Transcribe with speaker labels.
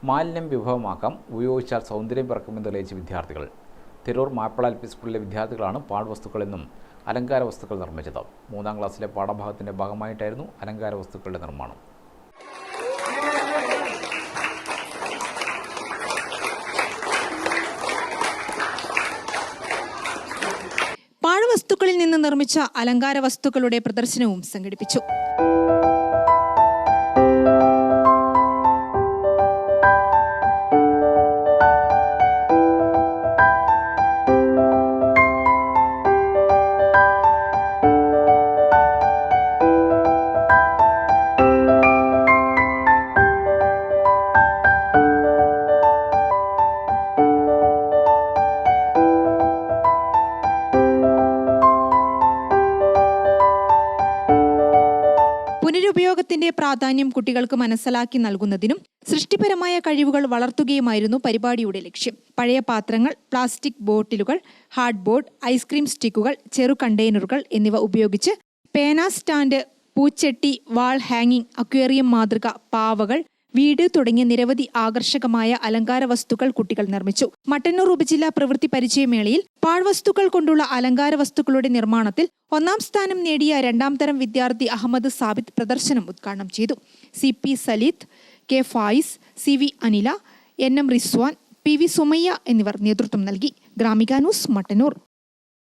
Speaker 1: മാലിന്യം വിഭവമാക്കാം, ഉപയോഗിച്ചാൽ സൗന്ദര്യം പിറക്കുമെന്ന് തെളിയിച്ച വിദ്യാർത്ഥികൾ. തിരൂർ മാപ്പിള എൽ പി സ്കൂളിലെ വിദ്യാർത്ഥികളാണ് പാഴ്വസ്തുക്കളിൽ നിന്നും അലങ്കാര വസ്തുക്കൾ നിർമ്മിച്ചത്. 3ാം ക്ലാസ്സിലെ പാഠഭാഗത്തിൻ്റെ ഭാഗമായിട്ടായിരുന്നു അലങ്കാര വസ്തുക്കളുടെ നിർമ്മാണം.
Speaker 2: പാഴ്വസ്തുക്കളിൽ നിന്ന് നിർമ്മിച്ച അലങ്കാര വസ്തുക്കളുടെ പ്രദർശനവും സംഘടിപ്പിച്ചു. പുനരുപയോഗത്തിന്റെ പ്രാധാന്യം കുട്ടികൾക്ക് മനസ്സിലാക്കി നൽകുന്നതിനും സൃഷ്ടിപരമായ കഴിവുകൾ വളർത്തുകയുമായിരുന്നു പരിപാടിയുടെ ലക്ഷ്യം. പഴയ പാത്രങ്ങൾ, പ്ലാസ്റ്റിക് ബോട്ടിലുകൾ, ഹാർഡ് ബോർഡ്, ഐസ്ക്രീം സ്റ്റിക്കുകൾ, ചെറു കണ്ടെയ്നറുകൾ എന്നിവ ഉപയോഗിച്ച് പേന സ്റ്റാൻഡ്, പൂച്ചട്ടി, വാൾ ഹാങ്ങിങ്, അക്വേറിയം മാതൃക, പാവകൾ, വീട് തുടങ്ങിയ നിരവധി ആകർഷകമായ അലങ്കാര വസ്തുക്കൾ കുട്ടികൾ നിർമ്മിച്ചു. മട്ടന്നൂർ ഉപജില്ലാ പ്രവൃത്തി പരിചയമേളയിൽ പാഴ്വസ്തുക്കൾ കൊണ്ടുള്ള അലങ്കാര വസ്തുക്കളുടെ നിർമ്മാണത്തിൽ 1ാം സ്ഥാനം നേടിയ 2ാം തരം വിദ്യാർത്ഥി അഹമ്മദ് സാബിത്ത് പ്രദർശനം ഉദ്ഘാടനം ചെയ്തു. CP Saleeth, K Fayis, CV Anila, NM Rizwan, PV Sumayya എന്നിവർ നേതൃത്വം നൽകി. ഗ്രാമിക ന്യൂസ്, മട്ടന്നൂർ.